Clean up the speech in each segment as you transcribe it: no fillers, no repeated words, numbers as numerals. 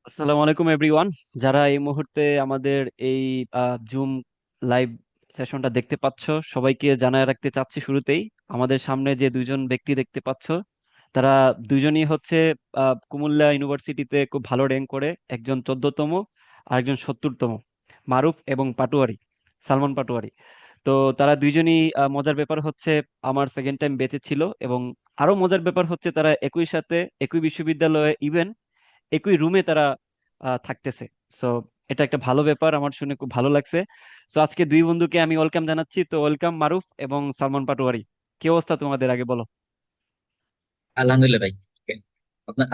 আসসালামু আলাইকুম এভরিওয়ান। যারা এই মুহূর্তে আমাদের এই জুম লাইভ সেশনটা দেখতে পাচ্ছ, সবাইকে জানায় রাখতে চাচ্ছি শুরুতেই, আমাদের সামনে যে দুইজন ব্যক্তি দেখতে পাচ্ছ, তারা দুইজনই হচ্ছে কুমিল্লা ইউনিভার্সিটিতে খুব ভালো র্যাঙ্ক করে, একজন 14তম আর একজন 70তম, মারুফ এবং পাটোয়ারি, সালমান পাটোয়ারি। তো তারা দুইজনই মজার ব্যাপার হচ্ছে আমার সেকেন্ড টাইম বেঁচে ছিল, এবং আরো মজার ব্যাপার হচ্ছে তারা একই সাথে একই বিশ্ববিদ্যালয়ে, ইভেন একই রুমে তারা থাকতেছে। সো এটা একটা ভালো ব্যাপার, আমার শুনে খুব ভালো লাগছে। সো আজকে দুই বন্ধুকে আমি ওয়েলকাম জানাচ্ছি। তো ওয়েলকাম মারুফ এবং সালমান পাটোয়ারি। কি অবস্থা তোমাদের, আগে বলো। আলহামদুলিল্লাহ ভাই। Okay.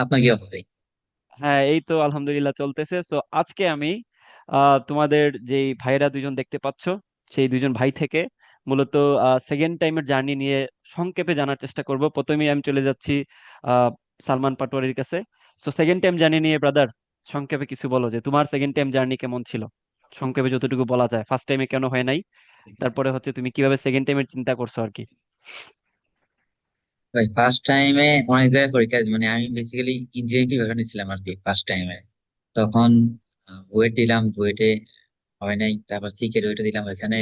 আপনার কি অবস্থা ভাই? হ্যাঁ, এই তো আলহামদুলিল্লাহ চলতেছে। সো আজকে আমি তোমাদের যেই ভাইয়েরা দুইজন দেখতে পাচ্ছ, সেই দুইজন ভাই থেকে মূলত সেকেন্ড টাইমের জার্নি নিয়ে সংক্ষেপে জানার চেষ্টা করব। প্রথমেই আমি চলে যাচ্ছি আহ সালমান পাটোয়ারির কাছে। সো সেকেন্ড টাইম জার্নি নিয়ে ব্রাদার, সংক্ষেপে কিছু বলো যে তোমার সেকেন্ড টাইম জার্নি কেমন ছিল, সংক্ষেপে যতটুকু বলা যায়, ফার্স্ট টাইমে কেন হয় নাই, তারপরে হচ্ছে তুমি কিভাবে সেকেন্ড টাইমের চিন্তা করছো আর কি। ভাই ফার্স্ট টাইমে অনেক জায়গায় পরীক্ষা মানে আমি বেসিক্যালি ইঞ্জিনিয়ারিং বিভাগে নিয়েছিলাম আর কি ফার্স্ট টাইমে। তখন বুয়েট দিলাম, বুয়েটে হয় নাই। তারপর সিকের ওইটা দিলাম, ওইখানে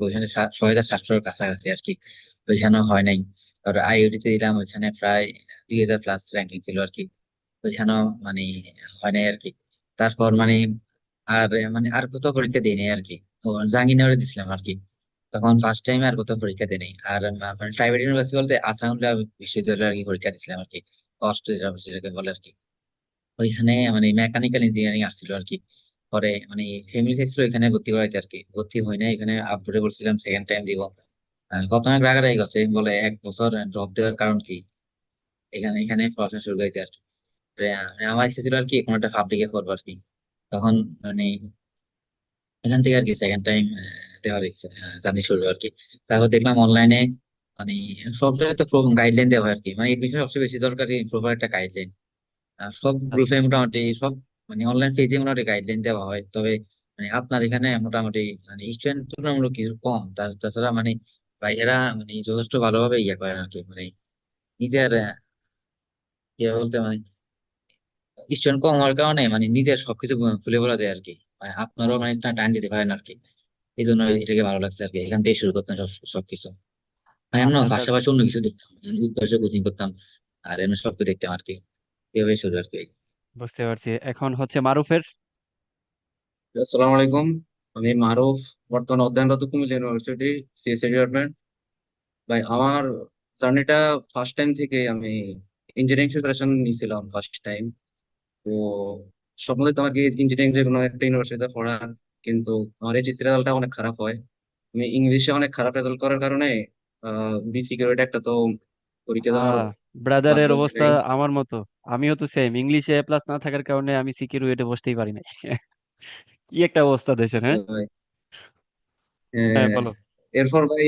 ওইখানে 6,700-র কাছাকাছি আর কি, ওইখানেও হয় নাই। তারপর আইওটিতে দিলাম, ওইখানে প্রায় 2,000+ র্যাঙ্কিং ছিল আর কি, ওইখানেও মানে হয় নাই আর কি। তারপর আর আর কোথাও পরীক্ষা দিই নাই আর কি। ও জাহাঙ্গীরনগরে দিছিলাম আর কি। তখন ফার্স্ট টাইম আর কোথাও পরীক্ষা দিই নাই। আর প্রাইভেট ইউনিভার্সিটি বলতে আসানুল্লাহ বিশ্ববিদ্যালয়ে আর কি পরীক্ষা দিছিলাম আর কি, কষ্ট যেটাকে বলে আর কি। ওইখানে মেকানিক্যাল ইঞ্জিনিয়ারিং আসছিল আর কি। পরে ফ্যামিলি চাইছিল এখানে ভর্তি করাইতে আর কি, ভর্তি হয় না। এখানে আপডেটে বলছিলাম সেকেন্ড টাইম দিব। কত অনেক রাগারাগি করছে, বলে 1 বছর ড্রপ দেওয়ার কারণ কি, এখানে এখানে পড়াশোনা শুরু করাইতে আর কি। আমার ইচ্ছা ছিল আর কি কোনো একটা পাবলিকে করবো আর কি। তখন মানে এখান থেকে আর কি সেকেন্ড টাইম দেওয়ার ইচ্ছা, জার্নি শুরু আর কি। তারপর দেখলাম অনলাইনে মানে সব জায়গায় তো গাইডলাইন দেওয়া হয় আর কি, এই বিষয়ে সবচেয়ে বেশি দরকারি প্রপার একটা গাইডলাইন। সব আচ্ছা। গ্রুপে মোটামুটি সব অনলাইন পেজে মোটামুটি গাইডলাইন দেওয়া হয়, তবে আপনার এখানে মোটামুটি স্টুডেন্ট তুলনামূলক কিছু কম। তাছাড়া ভাইয়েরা যথেষ্ট ভালোভাবে ইয়ে করেন আর কি, নিজের কি বলতে স্টুডেন্ট কম হওয়ার কারণে নিজের সবকিছু খুলে বলা যায় আর কি। আপনারও টাইম দিতে পারেন আর কি। এই জন্য এটাকে ভালো লাগছে আর কি, এখান থেকে শুরু করতাম সবকিছু। এমন আচ্ছা আচ্ছা, পাশাপাশি অন্য কিছু দেখতাম, উদ্দেশ্য কোচিং করতাম, আর এমনি সবকিছু দেখতাম আর কি। এভাবে শুরু আর কি। বুঝতে পারছি। এখন হচ্ছে মারুফের। আসসালামু আলাইকুম। আমি মারুফ, বর্তমানে অধ্যয়নরত কুমিল্লা ইউনিভার্সিটি, সিএসসি ডিপার্টমেন্ট। ভাই আমার জার্নিটা ফার্স্ট টাইম থেকে আমি ইঞ্জিনিয়ারিং প্রিপারেশন নিয়েছিলাম ফার্স্ট টাইম। তো স্বপ্ন দেখতাম আর কি ইঞ্জিনিয়ারিং যে কোনো একটা ইউনিভার্সিটিতে পড়ার, কিন্তু আমার এইচএসসি রেজাল্টটা অনেক খারাপ হয়। আমি ইংলিশে অনেক খারাপ রেজাল্ট করার কারণে বিসিকিউরিটি একটা তো পরীক্ষা দেওয়ার ব্রাদারের বাধ্য হয়ে অবস্থা যাই। আমার মতো। আমিও তো সেম, ইংলিশে এ প্লাস না থাকার কারণে আমি সিকিউর ওয়েটে বসতেই পারি নাই। কি একটা অবস্থা দেশের, হ্যাঁ। ভাই, হ্যাঁ আহ, বলো। এরপর ভাই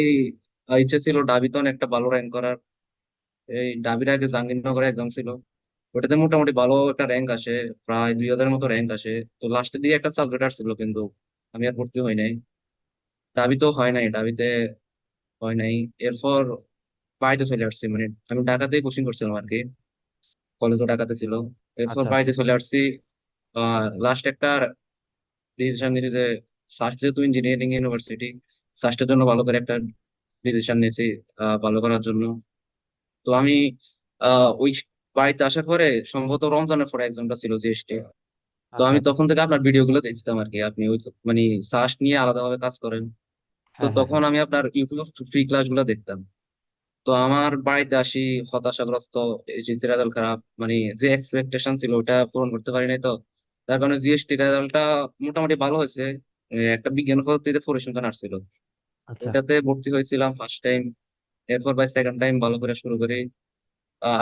ইচ্ছে ছিল ডাবিতন একটা ভালো র্যাঙ্ক করার। এই ডাবির আগে জাহাঙ্গীরনগরে এক্সাম ছিল, ওটাতে মোটামুটি ভালো একটা র্যাঙ্ক আসে, প্রায় 2,000-এর মতো র্যাঙ্ক আসে। তো লাস্টের দিকে একটা সাবজেক্ট আসছিল, কিন্তু আমি আর ভর্তি হই নাই। ডাবি তো হয় নাই, ডাবিতে হয় নাই। এরপর বাড়িতে চলে আসছি, আমি ঢাকাতেই কোচিং করছিলাম আর কি, কলেজও ঢাকাতে ছিল। এরপর আচ্ছা আচ্ছা বাড়িতে চলে আসছি। লাস্ট একটা ডিসিশন নিতে যে, ফার্স্ট যেহেতু ইঞ্জিনিয়ারিং ইউনিভার্সিটি, ফার্স্টের জন্য ভালো করে একটা ডিসিশন নিয়েছি, ভালো করার জন্য। তো আমি ওই বাড়িতে আসার পরে সম্ভবত রমজানের পরে এক্সামটা ছিল জিএসটি। তো আচ্ছা আমি আচ্ছা। তখন থেকে আপনার ভিডিও গুলো দেখতাম আর কি, আপনি ওই সাস্ট নিয়ে আলাদাভাবে কাজ করেন। তো হ্যাঁ হ্যাঁ তখন হ্যাঁ। আমি আপনার ইউটিউব ফ্রি ক্লাস গুলো দেখতাম। তো আমার বাড়িতে আসি হতাশাগ্রস্ত, এই যে রেজাল্ট খারাপ, যে এক্সপেকটেশন ছিল ওটা পূরণ করতে পারি নাই। তো তার কারণে জিএসটি রেজাল্টটা মোটামুটি ভালো হয়েছে। একটা বিজ্ঞান পদ্ধতিতে পরিসংখ্যান আসছিল, আচ্ছা ওইটাতে ভর্তি হয়েছিলাম ফার্স্ট টাইম। এরপর বাই সেকেন্ড টাইম ভালো করে শুরু করি,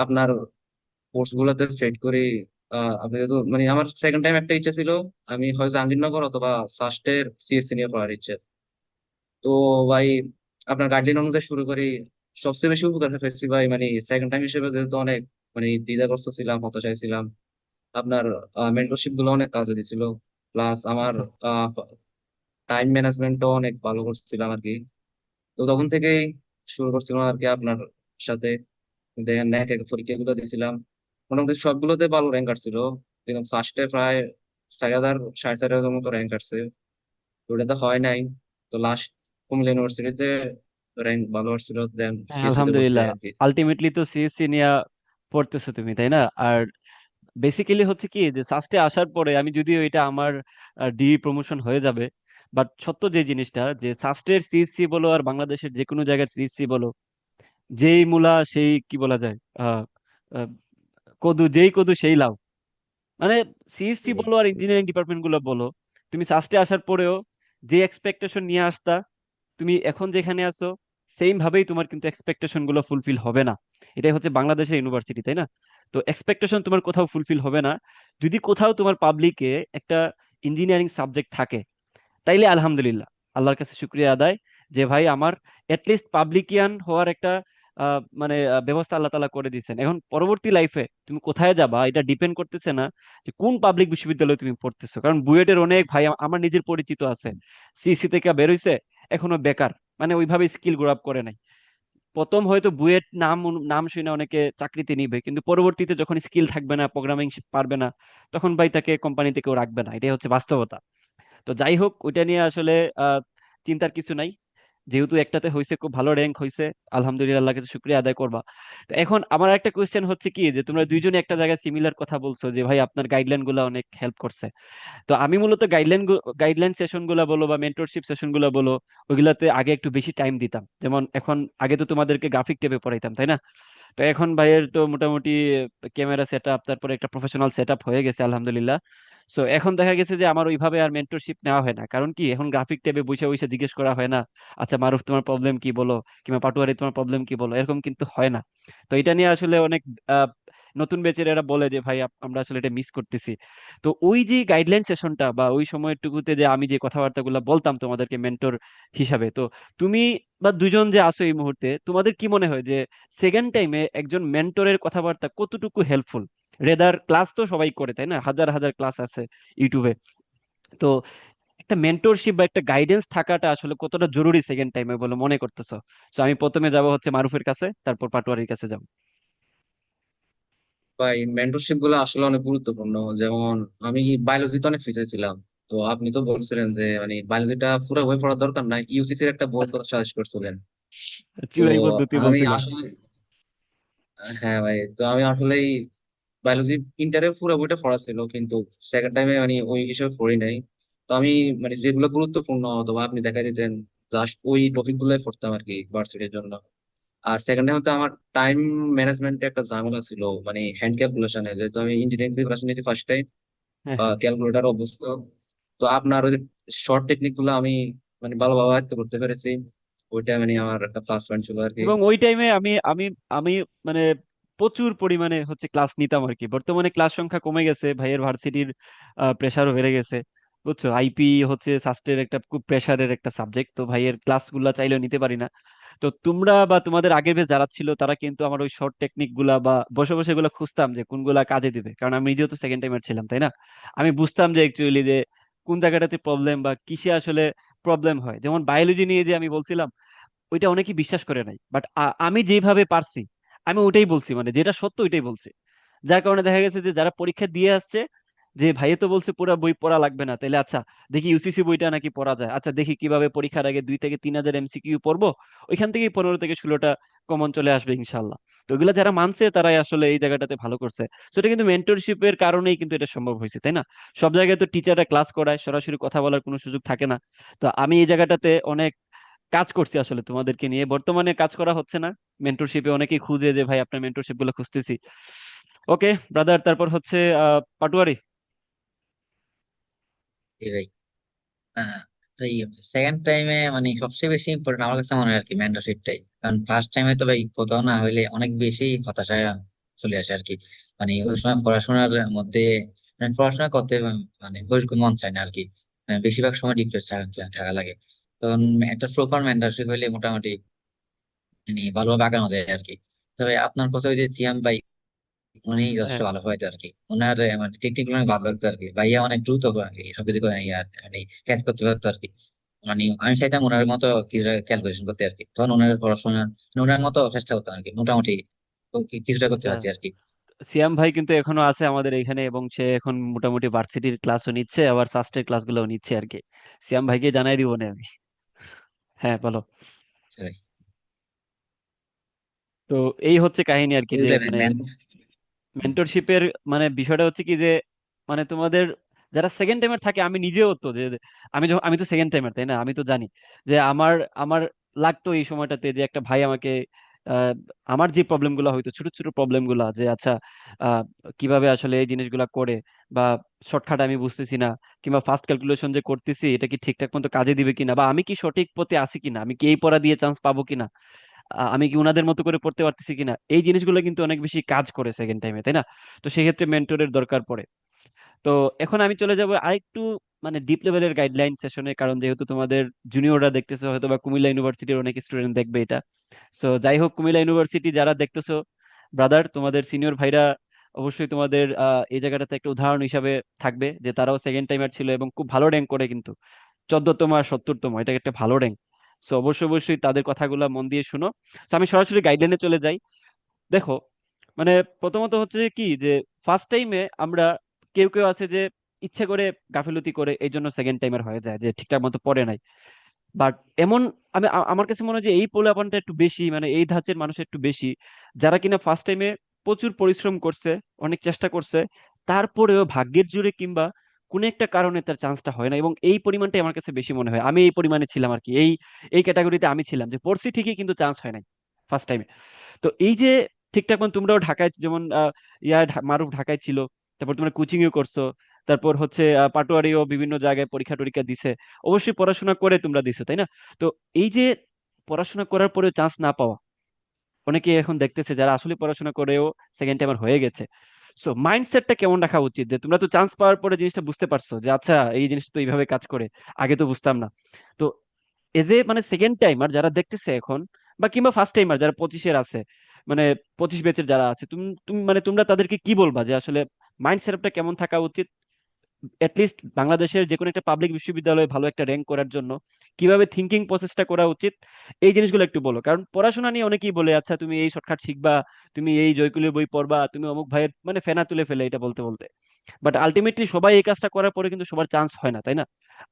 আপনার কোর্স গুলোতে ফেড করি। আপনি যেহেতু আমার সেকেন্ড টাইম একটা ইচ্ছা ছিল, আমি হয় জাহাঙ্গীরনগর অথবা সাস্টের সিএসসি নিয়ে পড়ার ইচ্ছে। তো ভাই আপনার গাইডলাইন অনুযায়ী শুরু করি। সবচেয়ে বেশি উপকার পেয়েছি ভাই, সেকেন্ড টাইম হিসেবে যেহেতু অনেক দ্বিধাগ্রস্ত ছিলাম, হতাশায় ছিলাম, আপনার মেন্টরশিপ গুলো অনেক কাজে দিছিল। প্লাস আমার আচ্ছা। টাইম ম্যানেজমেন্টও অনেক ভালো করছিলাম আর কি। তো তখন থেকেই শুরু করছিলাম আর কি আপনার সাথে। দেখেন এক এক পরীক্ষাগুলো দিয়েছিলাম, মোটামুটি সবগুলোতে ভালো র্যাঙ্ক আসছিল। একদম ফার্স্টে প্রায় 4,000 4,500 মতো র্যাঙ্ক আসছে। তো ওটাতে হয় নাই। তো লাস্ট কুমিল্লা ইউনিভার্সিটিতে র্যাঙ্ক ভালো আসছিল, দেন হ্যাঁ, সিএসসি তে ভর্তি আলহামদুলিল্লাহ। হয় আর কি। আলটিমেটলি তো সিএসসি নিয়ে পড়তেছো তুমি, তাই না? আর বেসিক্যালি হচ্ছে কি যে সাস্টে আসার পরে আমি, যদিও এটা আমার ডি প্রমোশন হয়ে যাবে, বাট সত্য যে জিনিসটা যে সাস্টের সিএসসি বলো আর বাংলাদেশের যে কোনো জায়গার সিএসসি বলো, যেই মূলা সেই কি বলা যায়, আহ আহ, কদু যেই কদু সেই লাউ। মানে সিএসসি বলো আর ইঞ্জিনিয়ারিং ডিপার্টমেন্ট গুলো বলো, তুমি সাস্টে আসার পরেও যে এক্সপেকটেশন নিয়ে আসতা, তুমি এখন যেখানে আছো সেম ভাবেই তোমার কিন্তু এক্সপেকটেশন গুলো ফুলফিল হবে না। এটাই হচ্ছে বাংলাদেশের ইউনিভার্সিটি, তাই না? তো এক্সপেকটেশন তোমার কোথাও ফুলফিল হবে না। যদি কোথাও তোমার পাবলিকে একটা ইঞ্জিনিয়ারিং সাবজেক্ট থাকে, তাইলে আলহামদুলিল্লাহ, আল্লাহর কাছে শুক্রিয়া আদায় যে ভাই আমার লিস্ট পাবলিকিয়ান হওয়ার একটা মানে ব্যবস্থা আল্লাহ তাআলা করে দিয়েছেন। এখন পরবর্তী লাইফে তুমি কোথায় যাবা এটা ডিপেন্ড করতেছে না যে কোন পাবলিক বিশ্ববিদ্যালয়ে তুমি পড়তেছো। কারণ বুয়েটের অনেক ভাই আমার নিজের পরিচিত আছে, সিসি থেকে বের হইছে, এখনো বেকার, মানে ওইভাবে স্কিল গ্রো আপ করে নাই। প্রথম হয়তো বুয়েট নাম নাম শুনে অনেকে চাকরিতে নিবে, কিন্তু পরবর্তীতে যখন স্কিল থাকবে না, প্রোগ্রামিং পারবে না, তখন ভাই তাকে কোম্পানিতে কেউ রাখবে না। এটাই হচ্ছে বাস্তবতা। তো যাই হোক, ওইটা নিয়ে আসলে আহ চিন্তার কিছু নাই। যেহেতু একটাতে হয়েছে, খুব ভালো র্যাঙ্ক হয়েছে, আলহামদুলিল্লাহ, আল্লাহর কাছে শুকরিয়া আদায় করবা। তো এখন আমার একটা কোয়েশ্চেন হচ্ছে কি যে তোমরা দুইজনে একটা জায়গায় সিমিলার কথা বলছো যে ভাই আপনার গাইডলাইন গুলো অনেক হেল্প করছে। তো আমি মূলত গাইডলাইন সেশন গুলা বলো বা মেন্টরশিপ সেশন গুলা বলো, ওইগুলাতে আগে একটু বেশি টাইম দিতাম। যেমন এখন, আগে তো তোমাদেরকে গ্রাফিক টেপে পড়াইতাম, তাই না? তো এখন ভাইয়ের তো মোটামুটি ক্যামেরা সেট আপ, তারপরে একটা প্রফেশনাল সেট আপ হয়ে গেছে আলহামদুলিল্লাহ। সো এখন দেখা গেছে যে আমার ওইভাবে আর মেন্টরশিপ নেওয়া হয় না। কারণ কি, এখন গ্রাফিক ট্যাবে বসে বসে জিজ্ঞেস করা হয় না, আচ্ছা মারুফ তোমার প্রবলেম কি বলো, কিংবা পাটুয়ারি তোমার প্রবলেম কি বলো, এরকম কিন্তু হয় না। তো এটা নিয়ে আসলে অনেক আহ, নতুন ব্যাচের এরা বলে যে ভাই আমরা আসলে এটা মিস করতেছি। তো ওই যে গাইডলাইন সেশনটা বা ওই সময়টুকুতে যে আমি যে কথাবার্তাগুলো বলতাম তোমাদেরকে মেন্টর হিসাবে, তো তুমি বা দুজন যে আছো এই মুহূর্তে, তোমাদের কি মনে হয় যে সেকেন্ড টাইমে একজন মেন্টরের কথাবার্তা কতটুকু হেল্পফুল? রেদার ক্লাস তো সবাই করে, তাই না? হাজার হাজার ক্লাস আছে ইউটিউবে। তো একটা মেন্টরশিপ বা একটা গাইডেন্স থাকাটা আসলে কতটা জরুরি সেকেন্ড টাইমে বলে মনে করতেছো? তো আমি প্রথমে যাব হচ্ছে মারুফের কাছে, তারপর পাটোয়ারির কাছে যাব। বা এই মেন্টরশিপ গুলো আসলে অনেক গুরুত্বপূর্ণ। যেমন আমি বায়োলজিতে অনেক ফিচার ছিলাম। তো আপনি তো বলছিলেন যে মানে বায়োলজিটা পুরো বই পড়ার দরকার নাই, ইউসিসির একটা বই কথা সাজেস্ট করছিলেন। তো চিরাই পদ্ধতি আমি বলছিলাম। আসলে, হ্যাঁ ভাই, তো আমি আসলেই বায়োলজি ইন্টারে পুরো বইটা পড়া ছিল, কিন্তু সেকেন্ড টাইমে মানে ওই হিসেবে পড়ি নাই। তো আমি মানে যেগুলো গুরুত্বপূর্ণ অথবা আপনি দেখা দিতেন, জাস্ট ওই টপিক গুলোই পড়তাম আর কি ভার্সিটির জন্য। আর সেকেন্ড টাইম হচ্ছে আমার টাইম ম্যানেজমেন্টে একটা ঝামেলা ছিল, মানে হ্যান্ড ক্যালকুলেশনে, যেহেতু আমি ইঞ্জিনিয়ারিং প্রিপারেশন নিয়েছি ফার্স্ট টাইম, হ্যাঁ, হ্যাঁ। ক্যালকুলেটার অভ্যস্ত। তো আপনার ওই শর্ট টেকনিক গুলো আমি মানে ভালোভাবে আয়ত্ত করতে পেরেছি। ওইটা মানে আমার একটা প্লাস পয়েন্ট ছিল আর কি। এবং ওই টাইমে আমি আমি আমি মানে প্রচুর পরিমাণে হচ্ছে ক্লাস নিতাম আর কি। বর্তমানে ক্লাস সংখ্যা কমে গেছে, ভাইয়ের ভার্সিটির প্রেশারও বেড়ে গেছে, বুঝছো? আইপি হচ্ছে সাস্টের একটা খুব প্রেশারের একটা সাবজেক্ট, তো ভাইয়ের ক্লাসগুলা চাইলেও নিতে পারি না। তো তোমরা বা তোমাদের আগের ব্যাচ যারা ছিল তারা কিন্তু আমার ওই শর্ট টেকনিক গুলা বা বসে বসে গুলা খুঁজতাম যে কোনগুলা কাজে দিবে, কারণ আমি নিজেও তো সেকেন্ড টাইমার ছিলাম, তাই না? আমি বুঝতাম যে অ্যাকচুয়ালি যে কোন জায়গাটাতে প্রবলেম বা কিসে আসলে প্রবলেম হয়। যেমন বায়োলজি নিয়ে যে আমি বলছিলাম, ওইটা অনেকেই বিশ্বাস করে নাই, বাট আমি যেভাবে পারছি আমি ওইটাই বলছি, মানে যেটা সত্য ওইটাই বলছি। যার কারণে দেখা গেছে যে যারা পরীক্ষা দিয়ে আসছে, যে ভাইয়ে তো বলছে পুরো বই পড়া লাগবে না, তাহলে আচ্ছা দেখি ইউসিসি বইটা নাকি পড়া যায়, আচ্ছা দেখি কিভাবে পরীক্ষার আগে 2 থেকে 3 হাজার এমসিকিউ পড়বো, ওইখান থেকে 15 থেকে 16টা কমন চলে আসবে ইনশাল্লাহ। তো ওইগুলা যারা মানছে তারাই আসলে এই জায়গাটাতে ভালো করছে। সেটা কিন্তু মেন্টরশিপের কারণেই কিন্তু এটা সম্ভব হয়েছে, তাই না? সব জায়গায় তো টিচাররা ক্লাস করায়, সরাসরি কথা বলার কোনো সুযোগ থাকে না। তো আমি এই জায়গাটাতে অনেক কাজ করছি আসলে তোমাদেরকে নিয়ে। বর্তমানে কাজ করা হচ্ছে না, মেন্টরশিপে অনেকেই খুঁজে যে ভাই আপনার মেন্টরশিপ গুলো খুঁজতেছি। ওকে ব্রাদার, তারপর হচ্ছে পাটুয়ারি। এই ভাই, হ্যাঁ, তো এই সেকেন্ড টাইমে মানে সবচেয়ে বেশি ইম্পর্টেন্ট আমার কাছে মনে হয় আর কি মেন্টরশিপটাই। কারণ ফার্স্ট টাইমে তো ভাই কোথাও না হইলে অনেক বেশি হতাশায় চলে আসে আর কি। মানে ওই সময় পড়াশোনার মধ্যে মানে পড়াশোনা করতে মানে বসতে মন চায় না আর কি। বেশিরভাগ সময় ডিপ্রেস থাকা লাগে। তখন একটা প্রপার মেন্টরশিপ হইলে মোটামুটি মানে ভালোভাবে আগানো যায় আর কি। তবে আপনার কথা ওই যে সিয়াম ভাই, উনি যথেষ্ট হ্যাঁ, ভালো হয়তো আর কি। ওনার মানে টেকনিক অনেক ভালো লাগতো আর কি। ভাইয়া অনেক দ্রুত আর কি সবকিছু করে মানে ক্যাচ করতে পারতো আর কি। মানে আমি চাইতাম ওনার মতো ক্যালকুলেশন করতে আর কি। তখন ওনার পড়াশোনা মানে ওনার মতো চেষ্টা করতাম আর কি, মোটামুটি কিছুটা করতে আচ্ছা। পারছি আর কি। সিয়াম ভাই কিন্তু এখনো আছে আমাদের এখানে, এবং সে এখন মোটামুটি ভার্সিটির ক্লাসও নিচ্ছে, আবার সাস্টের ক্লাসগুলোও নিচ্ছে আর কি। সিয়াম ভাইকে জানাই দিব না আমি। হ্যাঁ বলো। আচ্ছা ভাই। তো এই হচ্ছে কাহিনী আর কি, যে বুঝলে মানে ম্যাম। মেন্টরশিপের মানে বিষয়টা হচ্ছে কি, যে মানে তোমাদের যারা সেকেন্ড টাইমার থাকে, আমি নিজেও তো যে আমি তো সেকেন্ড টাইমার, তাই না? আমি তো জানি যে আমার আমার লাগতো এই সময়টাতে যে একটা ভাই আমাকে আহ, আমার যে প্রবলেম গুলো হয়তো ছোট ছোট প্রবলেম গুলা, যে আচ্ছা আহ, কিভাবে আসলে এই জিনিসগুলা করে, বা শর্টকাট আমি বুঝতেছি না, কিংবা ফাস্ট ক্যালকুলেশন যে করতেছি এটা কি ঠিকঠাক মতো কাজে দিবে কিনা, বা আমি কি সঠিক পথে আছি কিনা, আমি কি এই পড়া দিয়ে চান্স পাবো কিনা, আমি কি উনাদের মতো করে পড়তে পারতেছি কিনা, এই জিনিসগুলো কিন্তু অনেক বেশি কাজ করে সেকেন্ড টাইমে, তাই না? তো সেক্ষেত্রে মেন্টরের দরকার পড়ে। তো এখন আমি চলে যাব আরেকটু মানে ডিপ লেভেলের গাইডলাইন সেশনে, কারণ যেহেতু তোমাদের জুনিয়ররা দেখতেছো, হয়তো বা কুমিল্লা ইউনিভার্সিটির অনেক স্টুডেন্ট দেখবে এটা। সো যাই হোক, কুমিল্লা ইউনিভার্সিটি যারা দেখতেছো, ব্রাদার, তোমাদের সিনিয়র ভাইরা অবশ্যই তোমাদের এই জায়গাটাতে একটা উদাহরণ হিসাবে থাকবে, যে তারাও সেকেন্ড টাইমার ছিল এবং খুব ভালো র্যাঙ্ক করে কিন্তু 14তম আর 70তম, এটা একটা ভালো র্যাঙ্ক। সো অবশ্যই অবশ্যই তাদের কথাগুলো মন দিয়ে শুনো। তো আমি সরাসরি গাইডলাইনে চলে যাই। দেখো, মানে প্রথমত হচ্ছে যে কি, যে ফার্স্ট টাইমে আমরা কেউ কেউ আছে যে ইচ্ছে করে গাফিলতি করে এই জন্য সেকেন্ড টাইমার হয়ে যায়, যে ঠিকঠাক মতো পড়ে নাই। বাট এমন আমার কাছে মনে হয় যে এই পোলাপানটা একটু বেশি, মানে এই ধাঁচের মানুষ একটু বেশি, যারা কিনা ফার্স্ট টাইমে প্রচুর পরিশ্রম করছে, অনেক চেষ্টা করছে, তারপরেও ভাগ্যের জোরে কিংবা কোনো একটা কারণে তার চান্সটা হয় না, এবং এই পরিমাণটাই আমার কাছে বেশি মনে হয়। আমি এই পরিমাণে ছিলাম আর কি, এই ক্যাটাগরিতে আমি ছিলাম, যে পড়ছি ঠিকই কিন্তু চান্স হয় নাই ফার্স্ট টাইমে। তো এই যে ঠিকঠাক মতো তোমরাও ঢাকায় যেমন মারুফ ঢাকায় ছিল, তারপর তোমরা কোচিং ও করছো, তারপর হচ্ছে পাটোয়ারিও বিভিন্ন জায়গায় পরীক্ষা টরীক্ষা দিছে, অবশ্যই পড়াশোনা করে তোমরা দিছো, তাই না? তো এই যে পড়াশোনা করার পরেও চান্স না পাওয়া, অনেকে এখন দেখতেছে যারা আসলে পড়াশোনা করেও সেকেন্ড টাইমার হয়ে গেছে। সো মাইন্ডসেটটা কেমন রাখা উচিত, যে তোমরা তো চান্স পাওয়ার পরে জিনিসটা বুঝতে পারছো যে আচ্ছা এই জিনিসটা তো এইভাবে কাজ করে, আগে তো বুঝতাম না। তো এজ এ মানে সেকেন্ড টাইমার যারা দেখতেছে এখন, বা কিংবা ফার্স্ট টাইমার যারা 25-এর আছে, মানে 25 ব্যাচের যারা আছে, তুমি তুমি মানে তোমরা তাদেরকে কি বলবা যে আসলে মাইন্ড সেটআপটা কেমন থাকা উচিত, লিস্ট বাংলাদেশের যে কোনো একটা পাবলিক বিশ্ববিদ্যালয়ে ভালো একটা র্যাঙ্ক করার জন্য কিভাবে থিঙ্কিং প্রসেসটা করা উচিত? এই জিনিসগুলো একটু বলো, কারণ পড়াশোনা নিয়ে অনেকেই বলে আচ্ছা তুমি এই শর্টকাট শিখবা, তুমি এই জয়কুলের বই পড়বা, তুমি অমুক ভাইয়ের মানে ফেনা তুলে ফেলে এটা বলতে বলতে। বাট আলটিমেটলি সবাই এই কাজটা করার পরে কিন্তু সবার চান্স হয় না, তাই না?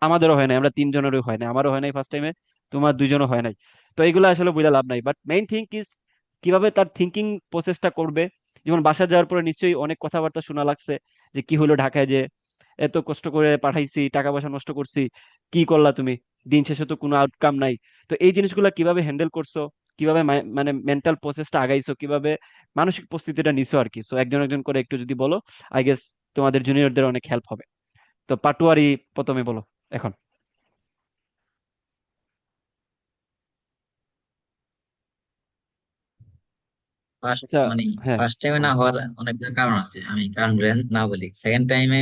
আমাদেরও হয় না, আমরা তিনজনেরও হয় না, আমারও হয় নাই ফার্স্ট টাইমে, তোমার দুইজনও হয় নাই। তো এগুলো আসলে বুঝে লাভ নাই, বাট মেইন থিং ইজ কিভাবে তার থিঙ্কিং প্রসেসটা করবে। যেমন বাসা যাওয়ার পরে নিশ্চয়ই অনেক কথাবার্তা শোনা লাগছে, যে কি হলো ঢাকায় যে এত কষ্ট করে পাঠাইছি, টাকা পয়সা নষ্ট করছি, কি করলা তুমি, দিন শেষে তো কোনো আউটকাম নাই। তো এই জিনিসগুলো কিভাবে হ্যান্ডেল করছো, কিভাবে মানে মেন্টাল প্রসেসটা আগাইছো, কিভাবে মানসিক প্রস্তুতিটা নিছো আর কি। সো একজন একজন করে একটু যদি বলো, আই গেস তোমাদের জুনিয়রদের অনেক হেল্প হবে। তো পাটুয়ারি প্রথমে বলো এখন। ফার্স্ট আচ্ছা। মানে হ্যাঁ। ফার্স্ট টাইমে না হওয়ার অনেক কারণ আছে, আমি কারণ না বলি। সেকেন্ড টাইমে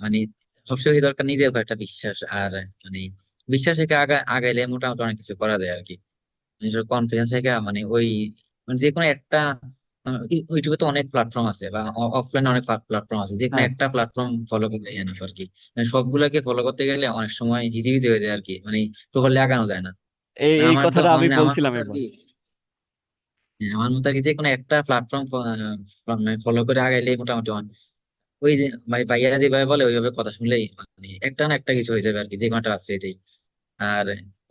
মানে সবসময় দরকার নিজের উপর একটা বিশ্বাস। আর মানে বিশ্বাস থেকে আগাইলে মোটামুটি অনেক কিছু করা যায় আর কি। নিজের কনফিডেন্স থেকে মানে ওই মানে যে কোনো একটা ইউটিউবে তো অনেক প্ল্যাটফর্ম আছে, বা অফলাইনে অনেক প্ল্যাটফর্ম আছে, যে কোনো হ্যাঁ, একটা প্ল্যাটফর্ম ফলো করলে এনাফ আর কি। মানে সবগুলোকে ফলো করতে গেলে অনেক সময় হিজি হিজি হয়ে যায় আর কি, মানে প্রপারলি আগানো যায় না। এই মানে এই আমার কথাটা আমি মানে আমার বলছিলাম মতো আর একবার। কি। হ্যাঁ, আমার মতো আর কি যে কোনো একটা প্ল্যাটফর্ম ফলো করে আগাইলে মোটামুটি ওই যে মানে ভাইয়ারা যেভাবে বলে ওইভাবে কথা শুনলেই মানে একটা না একটা কিছু হয়ে যাবে আর কি, যে কোনো একটা রাস্তাতেই। আর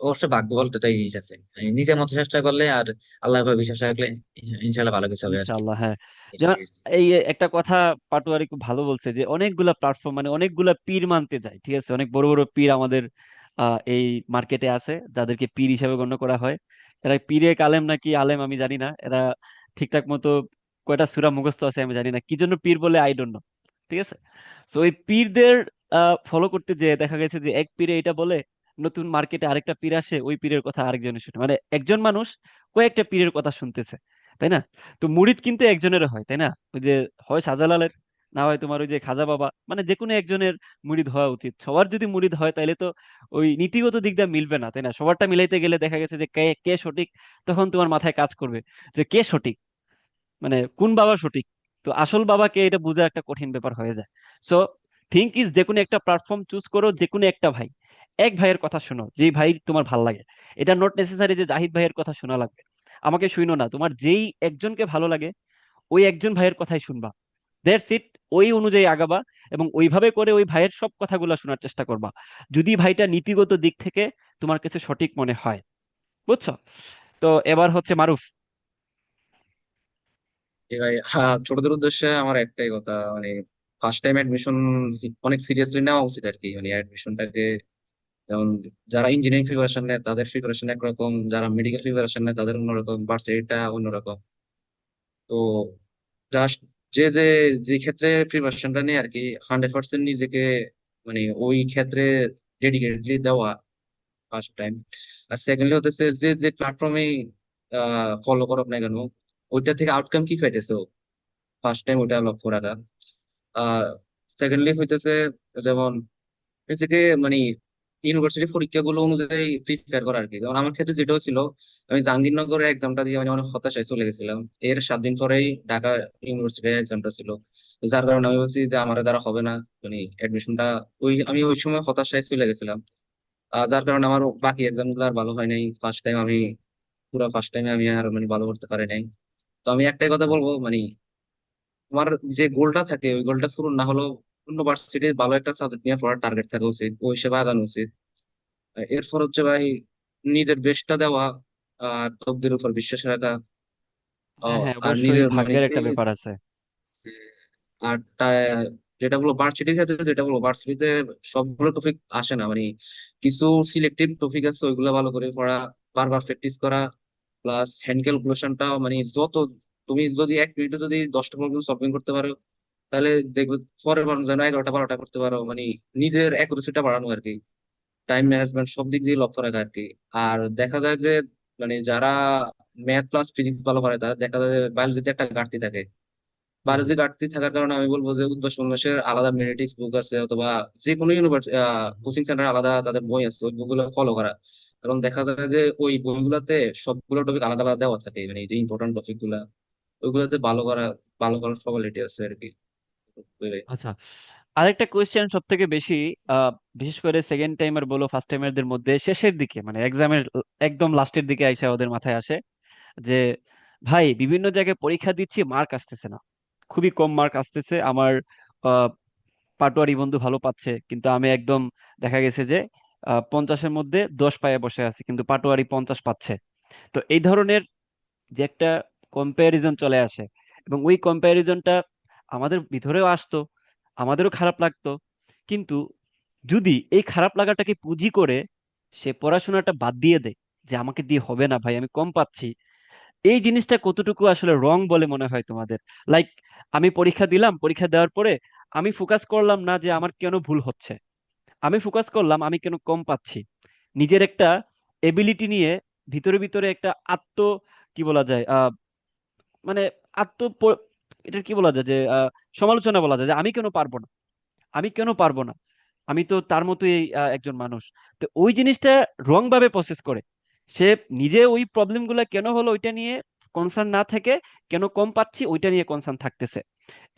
অবশ্য ভাগ্য বলতে তো এই জিনিস আছে, মানে নিজের মতো চেষ্টা করলে আর আল্লাহর উপর বিশ্বাস রাখলে ইনশাল্লাহ ভালো কিছু হবে আর কি। ইনশাআল্লাহ, হ্যাঁ। যেমন এই একটা কথা পাটুয়ারি খুব ভালো বলছে, যে অনেকগুলা প্ল্যাটফর্ম মানে অনেকগুলা পীর মানতে যায়, ঠিক আছে, অনেক বড় বড় পীর আমাদের এই মার্কেটে আছে, যাদেরকে পীর হিসেবে গণ্য করা হয়। এরা পীরে কালেম নাকি আলেম আমি জানি না, এরা ঠিকঠাক মতো কয়টা সূরা মুখস্থ আছে আমি জানি না, কি জন্য পীর বলে আই ডোন্ট নো। ঠিক আছে। তো ওই পীরদের ফলো করতে যে দেখা গেছে যে এক পীরে এটা বলে, নতুন মার্কেটে আরেকটা পীর আসে, ওই পীরের কথা আরেকজনের শুনে, মানে একজন মানুষ কয়েকটা পীরের কথা শুনতেছে, তাই না? তো মুরিদ কিন্তু একজনের হয়, তাই না? ওই যে হয় শাহজালালের, না হয় তোমার ওই যে খাজা বাবা, মানে যে কোনো একজনের মুরিদ হওয়া উচিত। সবার যদি মুরিদ হয় তাহলে তো ওই নীতিগত দিক দিয়ে মিলবে না, তাই না? সবারটা মিলাইতে গেলে দেখা গেছে যে কে কে সঠিক, তখন তোমার মাথায় কাজ করবে যে কে সঠিক, মানে কোন বাবা সঠিক। তো আসল বাবাকে এটা বোঝা একটা কঠিন ব্যাপার হয়ে যায়। সো থিঙ্ক ইজ, যে কোনো একটা প্ল্যাটফর্ম চুজ করো, যে কোনো একটা ভাই, এক ভাইয়ের কথা শোনো, যে ভাই তোমার ভাল লাগে। এটা নট নেসেসারি যে জাহিদ ভাইয়ের কথা শোনা লাগবে, আমাকে শুনো না, তোমার যেই একজনকে ভালো লাগে ওই একজন ভাইয়ের কথাই শুনবা। That's it. ওই অনুযায়ী আগাবা এবং ওইভাবে করে ওই ভাইয়ের সব কথাগুলো শোনার চেষ্টা করবা, যদি ভাইটা নীতিগত দিক থেকে তোমার কাছে সঠিক মনে হয়। বুঝছো? তো এবার হচ্ছে মারুফ। এই ভাই, হ্যাঁ, ছোটদের উদ্দেশ্যে আমার একটাই কথা, মানে ফার্স্ট টাইম অ্যাডমিশন অনেক সিরিয়াসলি নেওয়া উচিত আর কি। মানে অ্যাডমিশনটাকে, যেমন যারা ইঞ্জিনিয়ারিং প্রিপারেশন নেয় তাদের প্রিপারেশন একরকম, যারা মেডিকেল প্রিপারেশন নেয় তাদের অন্যরকম, ভার্সিটিটা অন্যরকম। তো জাস্ট যে যে যে ক্ষেত্রে প্রিপারেশনটা নেই আর কি, 100% নিজেকে মানে ওই ক্ষেত্রে ডেডিকেটলি দেওয়া ফার্স্ট টাইম। আর সেকেন্ডলি হতেছে যে যে প্ল্যাটফর্মে ফলো করো না কেন, ওইটা থেকে আউটকাম কি পাইতেছো ফার্স্ট টাইম ওইটা লক্ষ্য রাখা। আহ সেকেন্ডলি হইতেছে যেমন নিজেকে মানে ইউনিভার্সিটি পরীক্ষাগুলো অনুযায়ী প্রিপেয়ার করা আর কি। যেমন আমার ক্ষেত্রে যেটা ছিল, আমি জাহাঙ্গীরনগরের এক্সামটা দিয়ে মানে অনেক হতাশায় চলে গেছিলাম। এর 7 দিন পরেই ঢাকা ইউনিভার্সিটির এক্সামটা ছিল। যার কারণে আমি বলছি যে আমার দ্বারা হবে না, মানে অ্যাডমিশনটা, আমি ওই সময় হতাশায় চলে গেছিলাম। যার কারণে আমার বাকি এক্সাম গুলো আর ভালো হয় নাই। পুরো ফার্স্ট টাইমে আমি আর মানে ভালো করতে পারি নাই। তো আমি একটাই কথা আচ্ছা। বলবো, মানে তোমার যে গোলটা থাকে ওই গোলটা পূরণ না হলেও অন্য ভার্সিটির ভালো একটা সাবজেক্ট নিয়ে পড়ার টার্গেট থাকা উচিত, ওই হিসেবে আগানো উচিত। এরপর হচ্ছে ভাই নিজের বেস্টটা দেওয়া, আর তকদির উপর বিশ্বাস রাখা। হ্যাঁ হ্যাঁ, আর অবশ্যই নিজের মানে ভাগ্যের একটা ব্যাপার আছে। আর যেটা বলবো ভার্সিটির ক্ষেত্রে, যেটা বলবো ভার্সিটিতে সবগুলো টপিক আসে না, মানে কিছু সিলেক্টিভ টপিক আছে, ওইগুলো ভালো করে পড়া, বারবার প্র্যাকটিস করা, প্লাস হ্যান্ড ক্যালকুলেশনটা, মানে যত তুমি যদি 1 মিনিটে যদি 10টা প্রবলেম সলভিং করতে পারো, তাহলে দেখবে পরের বার যেন 11টা 12টা করতে পারো। মানে নিজের অ্যাকুরেসিটা বাড়ানো আর কি, টাইম ম্যানেজমেন্ট সব দিক দিয়ে লক্ষ্য রাখা আর কি। আর দেখা যায় যে মানে যারা ম্যাথ প্লাস ফিজিক্স ভালো পারে, তাদের দেখা যায় বায়োলজিতে একটা ঘাটতি থাকে। হুম। বায়োলজি ঘাটতি থাকার কারণে আমি বলবো যে উদ্ভাস উন্মেষের আলাদা মেথমেটিক্স বুক আছে, অথবা যে কোনো ইউনিভার্সিটি কোচিং সেন্টার আলাদা তাদের বই আছে, ওই বইগুলো ফলো করা। এবং দেখা যায় যে ওই বইগুলোতে সবগুলো টপিক আলাদা আলাদা দেওয়া থাকে, মানে যে ইম্পর্টেন্ট টপিক গুলা ওইগুলোতে ভালো করার প্রবাবিলিটি আছে আর কি। বুঝলে? আচ্ছা, আরেকটা কোয়েশ্চেন সব থেকে বেশি বিশেষ করে সেকেন্ড টাইমার বলো ফার্স্ট টাইমারদের মধ্যে শেষের দিকে মানে এক্সামের একদম লাস্টের দিকে আইসা ওদের মাথায় আসে যে ভাই বিভিন্ন জায়গায় পরীক্ষা দিচ্ছি, মার্ক আসতেছে না, খুবই কম মার্ক আসতেছে আমার। আহ, পাটোয়ারি বন্ধু ভালো পাচ্ছে কিন্তু আমি একদম দেখা গেছে যে 50-এর মধ্যে 10 পায়ে বসে আছি, কিন্তু পাটোয়ারি 50 পাচ্ছে। তো এই ধরনের যে একটা কম্প্যারিজন চলে আসে, এবং ওই কম্প্যারিজনটা আমাদের ভিতরেও আসতো, আমাদেরও খারাপ লাগতো। কিন্তু যদি এই খারাপ লাগাটাকে পুঁজি করে সে পড়াশোনাটা বাদ দিয়ে দেয়, যে আমাকে দিয়ে হবে না ভাই, আমি কম পাচ্ছি, এই জিনিসটা কতটুকু আসলে রং বলে মনে হয় তোমাদের? লাইক, আমি পরীক্ষা দিলাম, পরীক্ষা দেওয়ার পরে আমি ফোকাস করলাম না যে আমার কেন ভুল হচ্ছে, আমি ফোকাস করলাম আমি কেন কম পাচ্ছি। নিজের একটা এবিলিটি নিয়ে ভিতরে ভিতরে একটা কি বলা যায়, মানে আত্ম এটা কি বলা যায় যে সমালোচনা বলা যায় যে আমি কেন পারবো না, আমি কেন পারবো না, আমি তো তার মতোই একজন মানুষ। তো ওই জিনিসটা রং ভাবে প্রসেস করে সে নিজে ওই প্রবলেম গুলা কেন হলো ওইটা নিয়ে কনসার্ন না থেকে কেন কম পাচ্ছি ওইটা নিয়ে কনসার্ন থাকতেছে।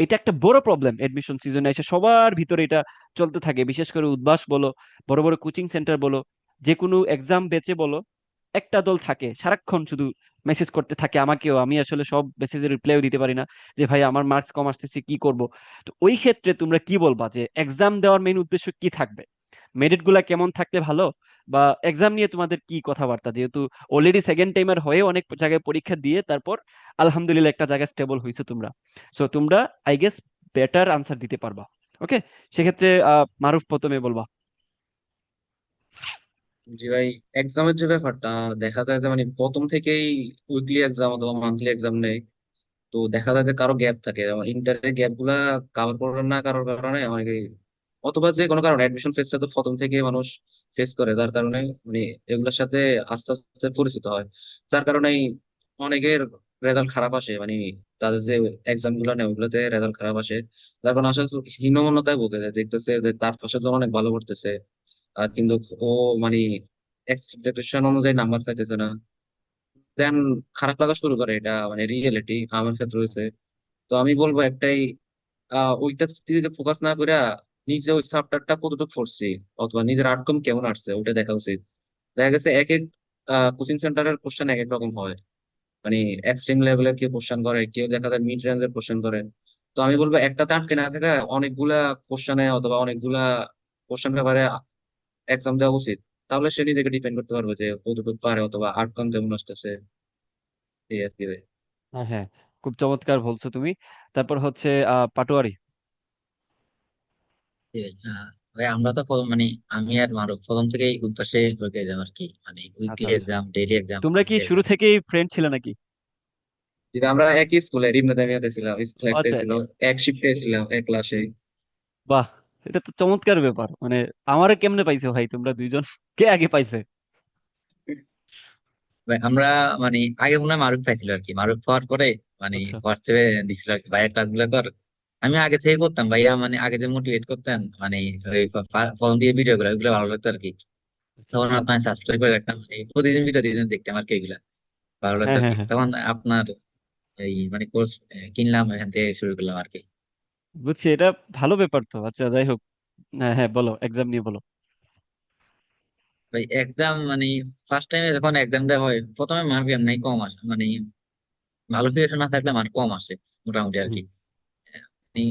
এটা একটা বড় প্রবলেম এডমিশন সিজনে এসে সবার ভিতরে এটা চলতে থাকে, বিশেষ করে উদ্ভাস বলো, বড় বড় কোচিং সেন্টার বলো, যে কোনো এক্সাম বেচে বলো, একটা দল থাকে সারাক্ষণ শুধু মেসেজ করতে থাকে আমাকেও, আমি আসলে সব মেসেজের রিপ্লাইও দিতে পারি না যে ভাই আমার মার্কস কম আসতেছে কি করব। তো ওই ক্ষেত্রে তোমরা কি বলবা যে এক্সাম দেওয়ার মেইন উদ্দেশ্য কি থাকবে, মেরিট গুলা কেমন থাকলে ভালো, বা এক্সাম নিয়ে তোমাদের কি কথাবার্তা, যেহেতু অলরেডি সেকেন্ড টাইমার হয়ে অনেক জায়গায় পরীক্ষা দিয়ে তারপর আলহামদুলিল্লাহ একটা জায়গায় স্টেবল হয়েছে তোমরা, সো তোমরা আই গেস বেটার আনসার দিতে পারবা। ওকে, সেক্ষেত্রে মারুফ প্রথমে বলবা। জি ভাই, এক্সামের যে ব্যাপারটা, দেখা যায় যে মানে প্রথম থেকেই উইকলি এক্সাম অথবা মান্থলি এক্সাম নেই। তো দেখা যায় যে কারো গ্যাপ থাকে, যেমন ইন্টারের গ্যাপ গুলা কাভার করে না কারোর কারণে অনেকে, অথবা যে কোনো কারণে অ্যাডমিশন ফেসটা তো প্রথম থেকে মানুষ ফেস করে, যার কারণে মানে এগুলোর সাথে আস্তে আস্তে পরিচিত হয়। যার কারণে অনেকের রেজাল্ট খারাপ আসে, মানে তাদের যে এক্সাম গুলো নেয় ওগুলোতে রেজাল্ট খারাপ আসে। যার কারণে আসলে হীনমন্যতায় ভোগে যায়, দেখতেছে যে তার পাশের জন অনেক ভালো করতেছে, আর কিন্তু ও মানে এক্সপেকটেশন অনুযায়ী নাম্বার পাইতেছে না। দেন খারাপ লাগা শুরু করে, এটা মানে রিয়েলিটি আমার ক্ষেত্রে হয়েছে। তো আমি বলবো একটাই, ওইটা দিকে ফোকাস না করে নিজে ওই চ্যাপ্টারটা কতটুকু পড়ছি অথবা নিজের আউটকাম কেমন আসছে ওইটা দেখা উচিত। দেখা গেছে এক এক কোচিং সেন্টারের কোশ্চেন এক এক রকম হয়। মানে এক্সট্রিম লেভেলের কেউ কোশ্চেন করে, কেউ দেখা যায় মিড রেঞ্জের কোশ্চেন করে। তো আমি বলবো একটাতে আটকে না থাকা, অনেকগুলা কোশ্চেনে অথবা অনেকগুলা কোশ্চেন পেপারে এক্সাম দেওয়া উচিত। তাহলে সে নিজেকে ডিপেন্ড করতে পারবে যে কতটুকু পারে অথবা আউটকাম কেমন আসতেছে, এই আর কি ভাই। হ্যাঁ হ্যাঁ, খুব চমৎকার বলছো তুমি। তারপর হচ্ছে পাটোয়ারি। জি ভাই। ভাই আমরা তো মানে আমি আর মারুফ প্রথম থেকেই উদ্বাসে হয়ে যাম আর কি, মানে আচ্ছা উইকলি আচ্ছা, এক্সাম, ডেইলি এক্সাম, তোমরা কি মান্থলি শুরু এক্সাম। থেকেই ফ্রেন্ড ছিলে নাকি? যে আমরা একই স্কুলে ইবনে তাইমিয়াতে ছিলাম, স্কুল একটাই আচ্ছা, ছিল, এক শিফটে ছিলাম, এক ক্লাসে। বাহ, এটা তো চমৎকার ব্যাপার। মানে আমারে কেমনে পাইছো ভাই তোমরা দুইজন? কে আগে পাইছে? ভাই আমরা মানে আগে মনে হয় মারুফ পাইছিল আর কি, মারুফ পাওয়ার পরে মানে আচ্ছা হোয়াটসঅ্যাপে দিছিল আর কি, ভাইয়া ক্লাসগুলো কর। আমি আগে থেকে করতাম ভাইয়া, মানে আগে যে মোটিভেট করতেন, মানে ওই ফোন দিয়ে ভিডিও গুলো, ওগুলো ভালো লাগতো আর কি। আচ্ছা তখন আচ্ছা। আপনার সাবস্ক্রাইব করে রাখতাম, মানে প্রতিদিন ভিডিও দিতেন, দেখতাম আর কি এগুলা, ভালো লাগতো হ্যাঁ আর হ্যাঁ কি। হ্যাঁ, তখন আপনার এই মানে কোর্স কিনলাম, এখান থেকে শুরু করলাম আর কি। বুঝছি, এটা ভালো ব্যাপার তো। আচ্ছা যাই হোক, হ্যাঁ হ্যাঁ, বলো, এক্সাম নিয়ে বলো। ভাই এক্সাম মানে ফার্স্ট টাইমে যখন এক্সাম দেওয়া হয়, প্রথমে মার্ক এমনি কম আসে, মানে ভালো প্রিপারেশন না থাকলে মার্ক কম আসে মোটামুটি আর হুম, কি। এই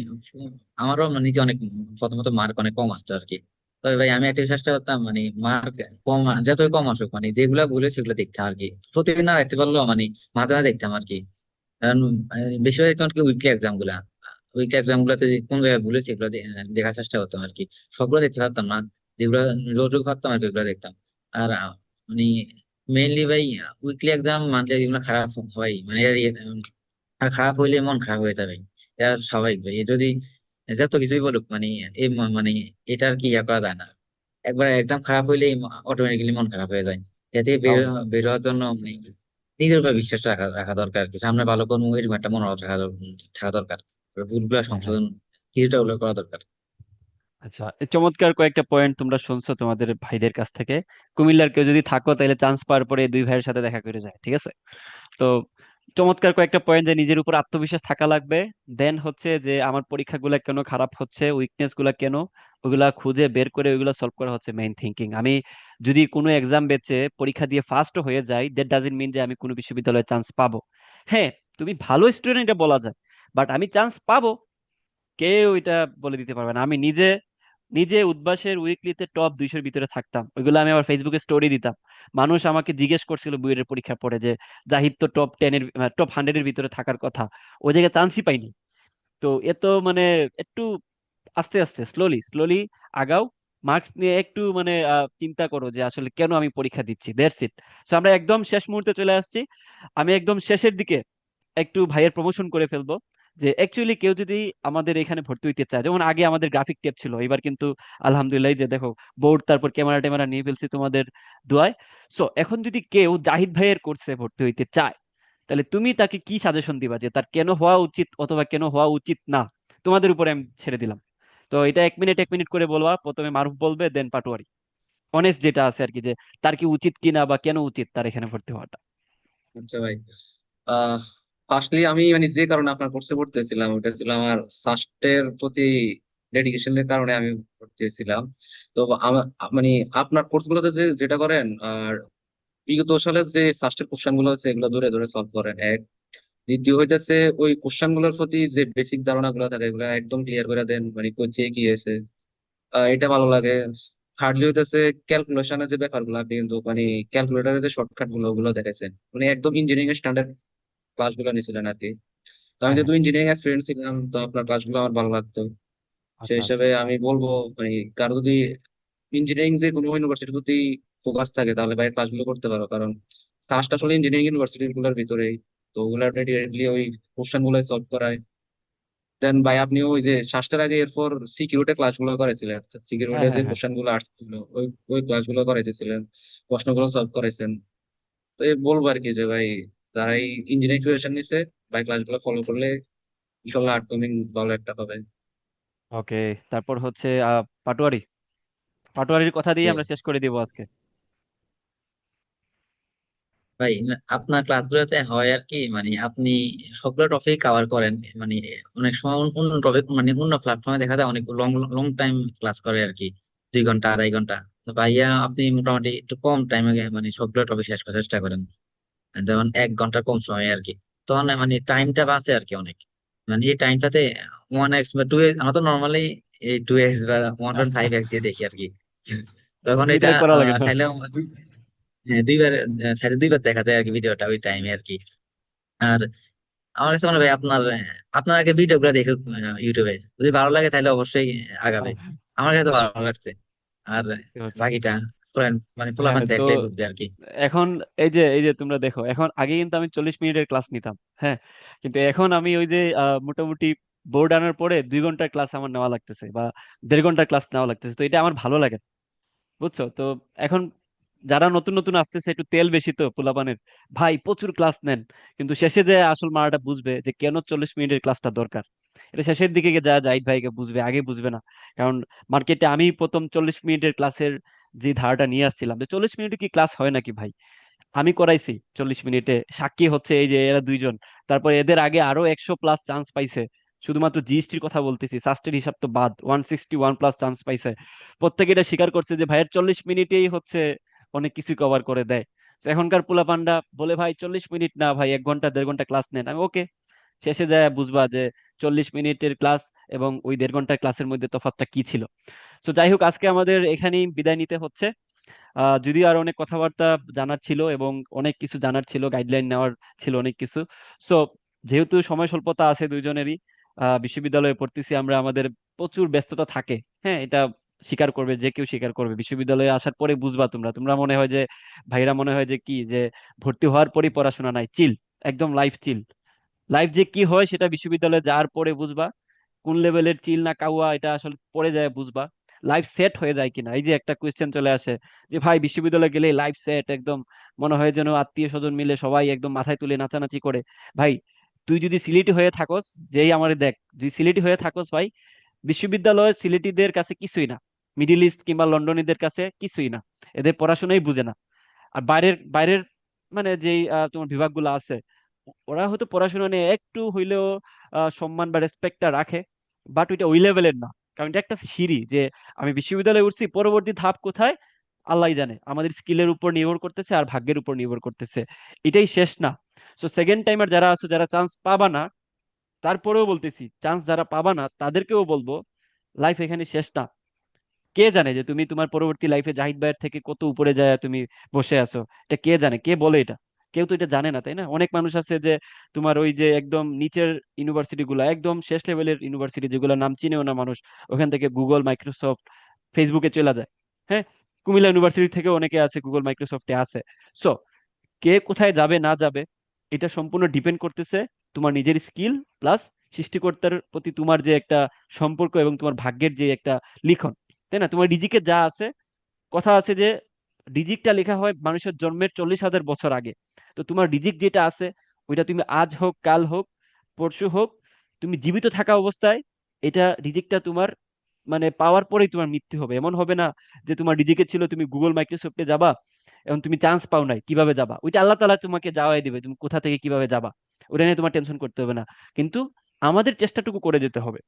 আমারও মানে নিজে অনেক প্রথমত মার্ক অনেক কম আসতো আর কি। তবে ভাই আমি একটা চেষ্টা করতাম, মানে মার্ক কম যতই কম আসুক, মানে যেগুলা ভুলে সেগুলো দেখতাম আর কি। প্রতিদিন না দেখতে পারলেও মানে মাঝে মাঝে দেখতাম আর কি। কারণ বেশিরভাগ দেখতাম কি উইকলি এক্সাম গুলা, উইকলি এক্সাম গুলাতে যে কোন জায়গায় ভুলে সেগুলো দেখার চেষ্টা করতাম আর কি। সবগুলো দেখতে পারতাম না, যেগুলো যতটুকু পারতাম আর কি ওগুলো দেখতাম। আর মানে মেইনলি ভাই উইকলি এক্সাম মানলে যেগুলো খারাপ হয়, মানে আর খারাপ হইলে মন খারাপ হয়ে যাবে, এটা স্বাভাবিক ভাই। এ যদি যত কিছুই বলুক, মানে এই মানে এটা আর কি ইয়া করা যায় না। একবার একদম খারাপ হইলে অটোমেটিক্যালি মন খারাপ হয়ে যায়। এতে তাও বের ঠিক। বের হওয়ার জন্য মানে নিজের উপর বিশ্বাস রাখা রাখা দরকার আর কি। সামনে ভালো কোনো এরকম একটা মনোভাব থাকা দরকার। ভুলগুলা হ্যাঁ হ্যাঁ। সংশোধন কিছুটা হলেও করা দরকার। আচ্ছা, এই চমৎকার কয়েকটা পয়েন্ট তোমরা শুনছো তোমাদের ভাইদের কাছ থেকে। কুমিল্লার কেউ যদি থাকো তাহলে চান্স পাওয়ার পরে এই দুই ভাইয়ের সাথে দেখা করে যায়, ঠিক আছে? তো চমৎকার কয়েকটা পয়েন্ট, যে নিজের উপর আত্মবিশ্বাস থাকা লাগবে। দেন হচ্ছে যে আমার পরীক্ষাগুলো কেন খারাপ হচ্ছে, উইকনেস গুলা কেন, ওগুলা খুঁজে বের করে ওইগুলা সলভ করা হচ্ছে মেইন থিঙ্কিং। আমি যদি কোনো এক্সাম বেচে পরীক্ষা দিয়ে ফার্স্ট হয়ে যাই, দ্যাট ডাজন্ট মিন যে আমি কোনো বিশ্ববিদ্যালয়ে চান্স পাবো। হ্যাঁ, তুমি ভালো স্টুডেন্ট এটা বলা যায়, বাট আমি চান্স পাবো কেউ এটা বলে দিতে পারবে না। আমি নিজে নিজে উদ্ভাসের উইকলিতে টপ 200-র ভিতরে থাকতাম, ওইগুলো আমি আমার ফেসবুকে স্টোরি দিতাম। মানুষ আমাকে জিজ্ঞেস করছিল বুয়েটের পরীক্ষার পরে যে জাহিদ তো টপ 10-এর, টপ 100-এর ভিতরে থাকার কথা, ওই জায়গায় চান্সই পাইনি। তো এ তো মানে একটু আস্তে আস্তে স্লোলি স্লোলি আগাও। মার্কস নিয়ে একটু মানে চিন্তা করো যে আসলে কেন আমি পরীক্ষা দিচ্ছি, দ্যাটস ইট। তো আমরা একদম শেষ মুহূর্তে চলে আসছি। আমি একদম শেষের দিকে একটু ভাইয়ের প্রমোশন করে ফেলবো। যে অ্যাকচুয়ালি কেউ যদি আমাদের এখানে ভর্তি হইতে চায়, যেমন আগে আমাদের গ্রাফিক টেপ ছিল, এবার কিন্তু আলহামদুলিল্লাহ এই যে দেখো বোর্ড, তারপর ক্যামেরা ট্যামেরা নিয়ে ফেলছি তোমাদের দোয়ায়। সো এখন যদি কেউ জাহিদ ভাইয়ের কোর্সে ভর্তি হইতে চায়, তাহলে তুমি তাকে কি সাজেশন দিবা যে তার কেন হওয়া উচিত অথবা কেন হওয়া উচিত না? তোমাদের উপরে আমি ছেড়ে দিলাম। তো এটা 1 মিনিট 1 মিনিট করে বলবা। প্রথমে মারুফ বলবে, দেন পাটোয়ারি। অনেস্ট যেটা আছে আর কি, যে তার কি উচিত কিনা বা কেন উচিত তার এখানে ভর্তি হওয়াটা। আচ্ছা ভাই, আহ ফার্স্টলি আমি মানে যে কারণে আপনার কোর্সে ভর্তি হয়েছিলাম ওটা ছিল আমার সাস্টের প্রতি ডেডিকেশনের কারণে আমি ভর্তি হয়েছিলাম। তো মানে আপনার কোর্স গুলোতে যে যেটা করেন, আর বিগত সালে যে সাস্টের কোশ্চেন গুলো আছে এগুলো ধরে ধরে সলভ করেন এক। দ্বিতীয় হইতেছে ওই কোশ্চেন গুলোর প্রতি যে বেসিক ধারণা গুলো থাকে এগুলো একদম ক্লিয়ার করে দেন, মানে কোথায় কি হয়েছে, এটা ভালো লাগে। থার্ডলি হইতেছে ক্যালকুলেশনের যে ব্যাপারগুলো আপনি কিন্তু মানে ক্যালকুলেটারের যে শর্টকাট গুলো ওগুলো দেখাইছেন, মানে একদম ইঞ্জিনিয়ারিং এর স্ট্যান্ডার্ড ক্লাসগুলো নিয়েছিলেন আর কি। তো আমি হ্যাঁ হ্যাঁ। যেহেতু ইঞ্জিনিয়ারিং এক্সপিরিয়েন্স ছিলাম, তো আপনার ক্লাসগুলো আমার ভালো লাগতো। সেই আচ্ছা আচ্ছা। হিসাবে আমি বলবো মানে কারো যদি ইঞ্জিনিয়ারিং যে কোনো ইউনিভার্সিটির প্রতি ফোকাস থাকে তাহলে বাইরের ক্লাসগুলো করতে পারো, কারণ ফার্স্ট আসলে ইঞ্জিনিয়ারিং ইউনিভার্সিটি গুলোর ভিতরেই, তো ওগুলা ডিরেক্টলি ওই কোশ্চেন গুলো সলভ করায়। দেন ভাই আপনি ওই যে ষষ্ঠের আগে এরপর সিকিউরিটি ক্লাসগুলো করেছিলেন, হ্যাঁ সিকিউরিটি যে হ্যাঁ হ্যাঁ। কোশ্চেন গুলো আসছিল ওই ওই ক্লাসগুলো করাইতেছিলেন, প্রশ্নগুলো সলভ করাইছেন। তো এই বলবো আর কি যে ভাই যারা এই ইঞ্জিনিয়ারিং প্রিপারেশন নিচ্ছে ভাই ক্লাসগুলো ফলো করলে ইনশাল্লাহ আপকামিং ভালো একটা হবে। ওকে, তারপর হচ্ছে পাটোয়ারি। পাটোয়ারির কথা দিয়ে আমরা শেষ করে দিব আজকে। ভাই আপনার ক্লাসগুলোতে হয় আর কি, মানে আপনি সবগুলো টপিক কভার করেন, মানে অনেক সময় অন্য টপিক, মানে অন্য প্ল্যাটফর্মে দেখা যায় অনেক লং লং টাইম ক্লাস করে আর কি, 2 ঘন্টা 2.5 ঘন্টা। তো ভাইয়া আপনি মোটামুটি একটু কম টাইমে মানে সবগুলো টপিক শেষ করার চেষ্টা করেন। যেমন 1 ঘন্টা কম সময় আর কি। তখন মানে টাইমটা বাঁচে আর কি অনেক। মানে এই টাইমটাতে 1x বা 2x, আমরা তো নর্মালি এই 2x বা 1.5x দিয়ে দেখি আর কি। তখন এটা দুইটাই করা লাগে না। চাইলেও হ্যাঁ, দুইবার সাইডে দুইবার দেখা যায় আর কি ভিডিওটা ওই টাইমে আর কি। আর আমার কাছে মনে হয় ভাই আপনার আপনার আগে ভিডিও গুলো দেখে ইউটিউবে যদি ভালো লাগে তাহলে অবশ্যই আগাবে। আহ, আমার কাছে তো ভালো লাগছে। আর বুঝতে পারছি। বাকিটা মানে হ্যাঁ পোলাপান তো দেখলে বুঝবে আর কি। এখন এই যে তোমরা দেখো, এখন আগে কিন্তু আমি 40 মিনিটের ক্লাস নিতাম, হ্যাঁ, কিন্তু এখন আমি ওই যে মোটামুটি বোর্ড আনার পরে 2 ঘন্টার ক্লাস আমার নেওয়া লাগতেছে, বা 1.5 ঘন্টার ক্লাস নেওয়া লাগতেছে, তো এটা আমার ভালো লাগে না, বুঝছো তো। এখন যারা নতুন নতুন আসতেছে, একটু তেল বেশি তো পোলাপানের, ভাই প্রচুর ক্লাস নেন, কিন্তু শেষে যে আসল মারাটা বুঝবে যে কেন 40 মিনিটের ক্লাসটা দরকার। এটা শেষের দিকে গিয়ে যা জাহিদ ভাইকে বুঝবে, আগে বুঝবে না। কারণ মার্কেটে আমি প্রথম 40 মিনিটের ক্লাসের যে ধারাটা নিয়ে আসছিলাম, যে 40 মিনিটে কি ক্লাস হয় নাকি ভাই, আমি করাইছি 40 মিনিটে, সাক্ষী হচ্ছে এই যে এরা দুইজন। তারপর এদের আগে আরো 100+ চান্স পাইছে, শুধুমাত্র জিএসটির কথা বলতেছি, সাস্টের হিসাব তো বাদ, 161+ চান্স পাইছে। প্রত্যেকে এটা স্বীকার করছে যে ভাইয়ের 40 মিনিটেই হচ্ছে অনেক কিছু কভার করে দেয়। তো এখনকার পোলা পান্ডা বলে ভাই 40 মিনিট না ভাই, 1 ঘন্টা 1.5 ঘন্টা ক্লাস নেন। আমি ওকে, শেষে যায় বুঝবা যে 40 মিনিটের ক্লাস এবং ওই 1.5 ঘন্টার ক্লাসের মধ্যে তফাৎটা কি ছিল। তো যাই হোক, আজকে আমাদের এখানেই বিদায় নিতে হচ্ছে। যদিও আর অনেক কথাবার্তা জানার ছিল এবং অনেক কিছু জানার ছিল, গাইডলাইন নেওয়ার ছিল অনেক কিছু। সো যেহেতু সময় স্বল্পতা আছে দুইজনেরই, বিশ্ববিদ্যালয়ে পড়তেছি আমরা, আমাদের প্রচুর ব্যস্ততা থাকে, হ্যাঁ, এটা স্বীকার করবে, যে কেউ স্বীকার করবে। বিশ্ববিদ্যালয়ে আসার পরে বুঝবা তোমরা তোমরা মনে হয় যে, ভাইরা মনে হয় যে কি যে ভর্তি হওয়ার পরই পড়াশোনা নাই, চিল, একদম লাইফ চিল। লাইফ যে কি হয় সেটা বিশ্ববিদ্যালয়ে যাওয়ার পরে বুঝবা, কোন লেভেলের চিল না কাউয়া এটা আসলে পড়ে যায় বুঝবা। লাইফ সেট হয়ে যায় কিনা, এই যে একটা কোয়েশ্চেন চলে আসে যে ভাই বিশ্ববিদ্যালয়ে গেলে লাইফ সেট একদম, মনে হয় যেন আত্মীয় স্বজন মিলে সবাই একদম মাথায় তুলে নাচানাচি করে। ভাই তুই যদি সিলেটি হয়ে থাকস, যেই আমারে দেখ, যদি সিলেটি হয়ে থাকস ভাই, বিশ্ববিদ্যালয় সিলেটিদের কাছে কিছুই না, মিডিল ইস্ট কিংবা লন্ডনীদের কাছে কিছুই না, এদের পড়াশোনাই বুঝে না। আর বাইরের বাইরের মানে যেই তোমার বিভাগগুলো আছে, ওরা হয়তো পড়াশোনা নিয়ে একটু হইলেও সম্মান বা রেসপেক্টটা রাখে, বাট ওইটা ওই লেভেলের না। কারণ এটা একটা সিঁড়ি, যে আমি বিশ্ববিদ্যালয়ে উঠছি, পরবর্তী ধাপ কোথায় আল্লাহই জানে, আমাদের স্কিলের উপর নির্ভর করতেছে আর ভাগ্যের উপর নির্ভর করতেছে, এটাই শেষ না। সো সেকেন্ড টাইমার যারা আছো, যারা চান্স পাবা না, তারপরেও বলতেছি, চান্স যারা পাবা না তাদেরকেও বলবো, লাইফ এখানে শেষ না। কে জানে যে তুমি তোমার পরবর্তী লাইফে জাহিদ ভাইয়ের থেকে কত উপরে যায় তুমি বসে আছো, এটা কে জানে, কে বলে এটা? কেউ তো এটা জানে না, তাই না? অনেক মানুষ আছে যে তোমার ওই যে একদম নিচের ইউনিভার্সিটি গুলা, একদম শেষ লেভেলের ইউনিভার্সিটি যেগুলো নাম চিনেও না মানুষ, ওখান থেকে গুগল, মাইক্রোসফট, ফেসবুকে চলে যায়। হ্যাঁ, কুমিল্লা ইউনিভার্সিটি থেকে অনেকে আছে গুগল মাইক্রোসফটে আছে। সো কে কোথায় যাবে না যাবে, এটা সম্পূর্ণ ডিপেন্ড করতেছে তোমার নিজের স্কিল প্লাস সৃষ্টিকর্তার প্রতি তোমার যে একটা সম্পর্ক এবং তোমার ভাগ্যের যে একটা লিখন, তাই না? তোমার রিজিকে যা আছে, কথা আছে যে রিজিকটা লেখা হয় মানুষের জন্মের 40,000 বছর আগে। তো তোমার রিজিক যেটা আছে, ওইটা তুমি আজ হোক, কাল হোক, পরশু হোক, তুমি জীবিত থাকা অবস্থায় এটা রিজিকটা তোমার মানে পাওয়ার পরেই তোমার মৃত্যু হবে। এমন হবে না যে তোমার রিজিকে ছিল তুমি গুগল মাইক্রোসফটে যাবা, এবং তুমি চান্স পাও নাই, কিভাবে যাবা? ওইটা আল্লাহ তাআলা তোমাকে যাওয়াই দিবে, তুমি কোথা থেকে কিভাবে যাবা ওটা নিয়ে তোমার টেনশন করতে হবে না। কিন্তু আমাদের চেষ্টাটুকু করে যেতে হবে,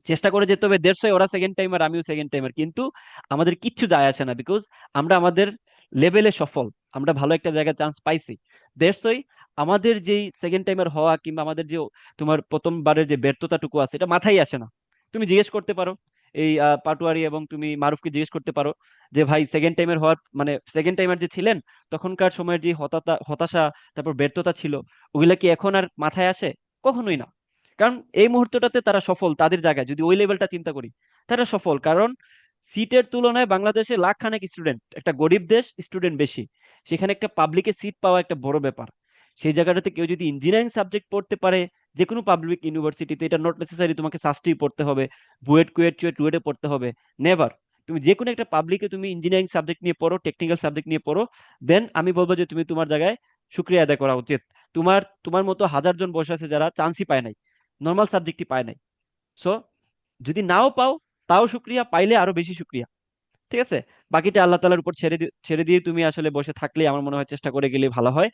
চেষ্টা করে যেতে হবে। দেড়শো ওরা সেকেন্ড টাইমার, আমিও সেকেন্ড টাইমার, কিন্তু আমাদের কিচ্ছু যায় আসে না, বিকজ আমরা আমাদের লেভেলে সফল, আমরা ভালো একটা জায়গায় চান্স পাইছি। দেড়শোই আমাদের যেই সেকেন্ড টাইমার হওয়া কিংবা আমাদের যে তোমার প্রথমবারের যে ব্যর্থতাটুকু আছে, এটা মাথায় আসে না। তুমি জিজ্ঞেস করতে পারো এই পাটোয়ারি এবং তুমি মারুফকে জিজ্ঞেস করতে পারো যে ভাই সেকেন্ড টাইমের হওয়ার মানে সেকেন্ড টাইমার যে ছিলেন, তখনকার সময়ের যে হতাশা, তারপর ব্যর্থতা ছিল, ওগুলা কি এখন আর মাথায় আসে? কখনোই না। কারণ এই মুহূর্তটাতে তারা সফল, তাদের জায়গায় যদি ওই লেভেলটা চিন্তা করি, তারা সফল। কারণ সিটের তুলনায় বাংলাদেশে লাখ খানেক স্টুডেন্ট, একটা গরিব দেশ, স্টুডেন্ট বেশি, সেখানে একটা পাবলিকে সিট পাওয়া একটা বড় ব্যাপার। সেই জায়গাটাতে কেউ যদি ইঞ্জিনিয়ারিং সাবজেক্ট পড়তে পারে, যে কোনো পাবলিক ইউনিভার্সিটিতে, এটা নট নেসেসারি তোমাকে সাস্টি পড়তে হবে, বুয়েট কুয়েট চুয়েট রুয়েটে পড়তে হবে, নেভার। তুমি যে কোনো একটা পাবলিকে তুমি ইঞ্জিনিয়ারিং সাবজেক্ট নিয়ে পড়ো, টেকনিক্যাল সাবজেক্ট নিয়ে পড়ো, দেন আমি বলবো যে তুমি তোমার জায়গায় শুক্রিয়া আদায় করা উচিত। তোমার তোমার মতো হাজার জন বসে আছে যারা চান্সই পায় নাই, নর্মাল সাবজেক্টই পায় নাই। সো যদি নাও পাও, তাও শুক্রিয়া, পাইলে আরো বেশি শুক্রিয়া। ঠিক আছে, বাকিটা আল্লাহ তাআলার উপর ছেড়ে দিয়ে তুমি আসলে বসে থাকলে আমার মনে হয় চেষ্টা করে গেলে ভালো হয়।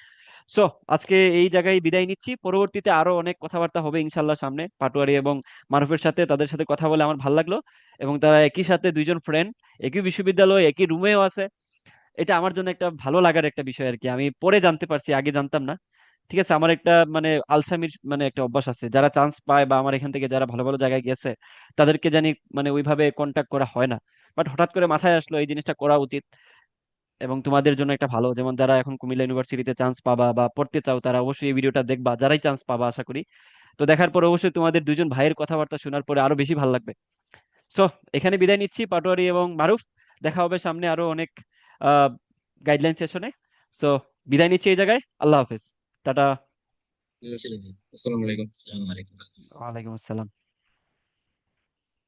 সো আজকে এই জায়গায় বিদায় নিচ্ছি, পরবর্তীতে আরো অনেক কথাবার্তা হবে ইনশাল্লাহ সামনে, পাটোয়ারি এবং মারুফের সাথে, তাদের সাথে কথা বলে আমার ভালো লাগলো। এবং তারা একই সাথে দুইজন ফ্রেন্ড, একই বিশ্ববিদ্যালয়, একই রুমেও আছে। এটা আমার জন্য একটা ভালো লাগার একটা বিষয় আর কি। আমি পরে জানতে পারছি, আগে জানতাম না। ঠিক আছে, আমার একটা মানে আলসামির মানে একটা অভ্যাস আছে, যারা চান্স পায় বা আমার এখান থেকে যারা ভালো ভালো জায়গায় গেছে তাদেরকে জানি মানে ওইভাবে কন্টাক্ট করা হয় না। বাট হঠাৎ করে মাথায় আসলো এই জিনিসটা করা উচিত, এবং তোমাদের জন্য একটা ভালো, যেমন যারা এখন কুমিল্লা ইউনিভার্সিটিতে চান্স পাবা বা পড়তে চাও তারা অবশ্যই এই ভিডিওটা দেখবা, যারাই চান্স পাবা আশা করি। তো দেখার পর অবশ্যই তোমাদের দুজন ভাইয়ের কথাবার্তা শোনার পরে আরো বেশি ভালো লাগবে। সো এখানে বিদায় নিচ্ছি পাটোয়ারি এবং মারুফ। দেখা হবে সামনে আরো অনেক গাইডলাইন সেশনে। সো বিদায় নিচ্ছি এই জায়গায়। আল্লাহ হাফেজ। টাটা। আসসালামু আলাইকুম। আসসালামু আলাইকুম। ওয়ালাইকুম আসসালাম।